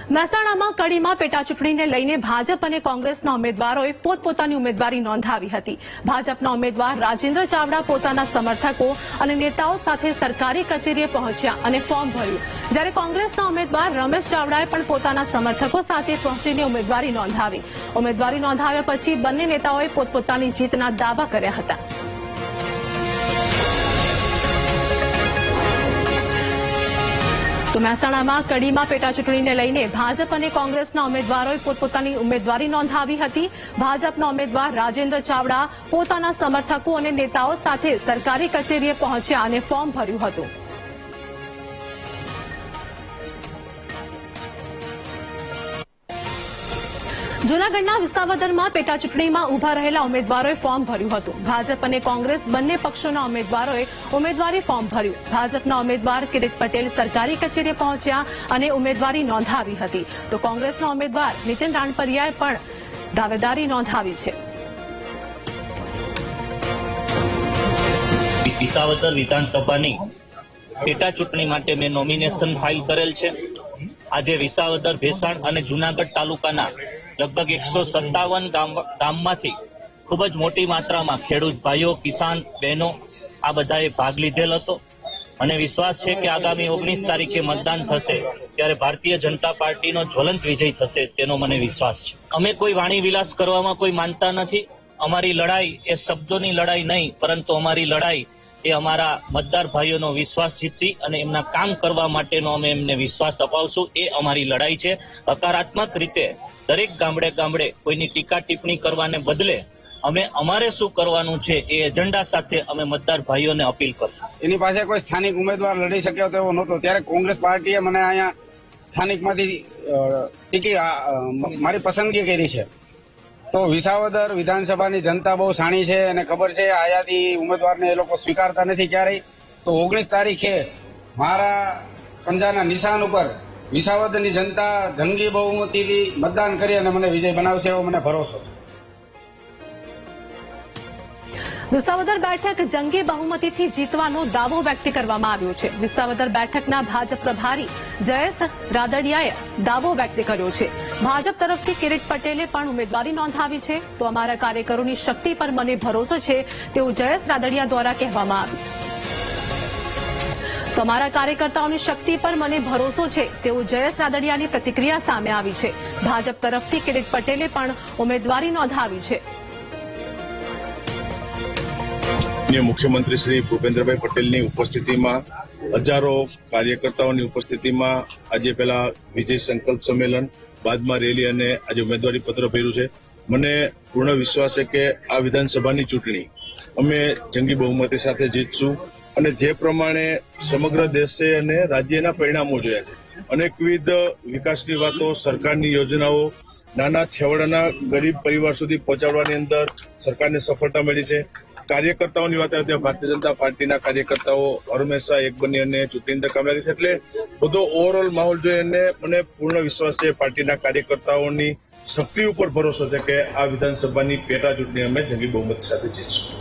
મહેસાણામાં કડીમાં પેટા ચૂંટણીને લઈને ભાજપ અને કોંગ્રેસના ઉમેદવારોએ પોતપોતાની ઉમેદવારી નોંધાવી હતી। ભાજપના ઉમેદવાર રાજેન્દ્ર ચાવડા પોતાના સમર્થકો અને નેતાઓ સાથે સરકારી કચેરીએ પહોંચ્યા અને ફોર્મ ભર્યું, જ્યારે કોંગ્રેસના ઉમેદવાર રમેશ ચાવડાએ પણ પોતાના સમર્થકો સાથે પહોંચીને ઉમેદવારી નોંધાવી। ઉમેદવારી નોંધાવ્યા પછી બંને નેતાઓએ પોતપોતાની જીતના દાવા કર્યા હતા। તો મહેસાણામાં કડીમાં પેટા ચૂંટણીને લઈને ભાજપ અને કોંગ્રેસના ઉમેદવારોએ પોતપોતાની ઉમેદવારી નોંધાવી હતી। ભાજપના ઉમેદવાર રાજેન્દ્ર ચાવડા પોતાના સમર્થકો અને નેતાઓ સાથે સરકારી કચેરીએ પહોંચ્યા અને ફોર્મ ભર્યું હતું। જૂનાગઢના વિસાવદરમાં પેટા ચૂંટણીમાં ઉભા રહેલા ઉમેદવારોએ ફોર્મ ભર્યું હતું। ભાજપ અને કોંગ્રેસ બંને પક્ષોના ઉમેદવારોએ ઉમેદવારી ફોર્મ ભર્યું। ભાજપના ઉમેદવાર કિરીટ પટેલ સરકારી કચેરીએ પહોંચ્યા અને ઉમેદવારી નોંધાવી હતી, તો કોંગ્રેસના ઉમેદવાર નીતિન રાણપરિયાએ પણ દાવેદારી નોંધાવી છે। વિસાવદર વિધાનસભાની પેટા ચૂંટણી માટે મેં નોમિનેશન ફાઇલ કરેલ છે। આજે વિસાવદર, ભેસાણ અને જૂનાગઢ તાલુકાના લગભગ 157 ગામમાંથી ખૂબ જ મોટી માત્રામાં ખેડૂત ભાઈઓ, કિસાન બહેનો આ બધાએ ભાગ લીધેલ હતો અને વિશ્વાસ છે કે આગામી 19 તારીખે મતદાન થશે ત્યારે ભારતીય જનતા પાર્ટીનો જ્વલંત વિજય થશે તેનો મને વિશ્વાસ છે। અમે કોઈ વાણી વિલાસ કરવામાં કોઈ માનતા નથી। અમારી લડાઈ એ શબ્દોની લડાઈ નહીં, પરંતુ અમારી લડાઈ એ અમારા મતદાર ભાઈઓનો વિશ્વાસ જીતી અને એમના કામ કરવા માટેનો અમે એમને વિશ્વાસ અપાવશું, એ અમારી લડાઈ છે। હકારાત્મક રીતે દરેક ગામડે ગામડે કોઈની ટીકા ટિપ્પણી કરવાને બદલે અમે અમારે શું કરવાનું છે એ એજન્ડા સાથે અમે મતદાર ભાઈઓને અપીલ કરશું। એની પાસે કોઈ સ્થાનિક ઉમેદવાર લડી શક્યો તેવો નહોતો, ત્યારે કોંગ્રેસ પાર્ટીએ મને અહીંયા સ્થાનિકમાંથી મારી પસંદગી કરી છે। તો વિસાવદર વિધાનસભાની જનતા બહુ સાણી છે અને ખબર છે આયાતી ઉમેદવારને એ લોકો સ્વીકારતા નથી ક્યારેય। તો 19 તારીખે મારા પંજાના નિશાન ઉપર વિસાવદરની જનતા જંગી બહુમતીથી મતદાન કરી અને મને વિજય બનાવશે એવો મને ભરોસો છે। વિસાવદર બેઠક જંગી બહુમતીથી જીતવાનો દાવો વ્યક્ત કરવામાં આવ્યો છે। વિસાવદર બેઠકના ભાજપ પ્રભારી જયેશ રાદડિયાએ દાવો વ્યક્ત કર્યો છે। ભાજપ તરફથી કિરીટ પટેલે પણ ઉમેદવારી નોંધાવી છે। તો અમારા કાર્યકરોની શક્તિ પર મને ભરોસો છે તેવું જયેશ રાદડિયા દ્વારા કહેવામાં આવ્યું। તો અમારા કાર્યકર્તાઓની શક્તિ પર મને ભરોસો છે તેવું જયેશ રાદડિયાની પ્રતિક્રિયા સામે આવી છે। ભાજપ તરફથી કિરીટ પટેલે પણ ઉમેદવારી નોંધાવી છે। મુખ્યમંત્રી શ્રી ભૂપેન્દ્રભાઈ પટેલની ઉપસ્થિતિમાં હજારો કાર્યકર્તાઓની ઉપસ્થિતિમાં આજે પહેલા વિજય સંકલ્પ સંમેલન, બાદમાં રેલી અને આજે ઉમેદવારી પત્ર ભર્યું છે। મને પૂર્ણ વિશ્વાસ છે કે આ વિધાનસભાની ચૂંટણી અમે જંગી બહુમતી સાથે જીતશું અને જે પ્રમાણે સમગ્ર દેશે અને રાજ્યના પરિણામો જોયા છે, અનેકવિધ વિકાસની વાતો, સરકારની યોજનાઓ નાના છેવાડાના ગરીબ પરિવાર સુધી પહોંચાડવાની અંદર સરકારને સફળતા મળી છે। કાર્યકર્તાઓની વાત આવે ત્યાં ભારતીય જનતા પાર્ટીના કાર્યકર્તાઓ હંમેશા એક બની અને ચૂંટણી કામ લાગી છે, એટલે બધો ઓવરઓલ માહોલ જોઈને મને પૂર્ણ વિશ્વાસ છે પાર્ટીના કાર્યકર્તાઓની શક્તિ ઉપર ભરોસો છે કે આ વિધાનસભાની પેટા ચૂંટણી અમે જંગી બહુમતી સાથે જીતશું।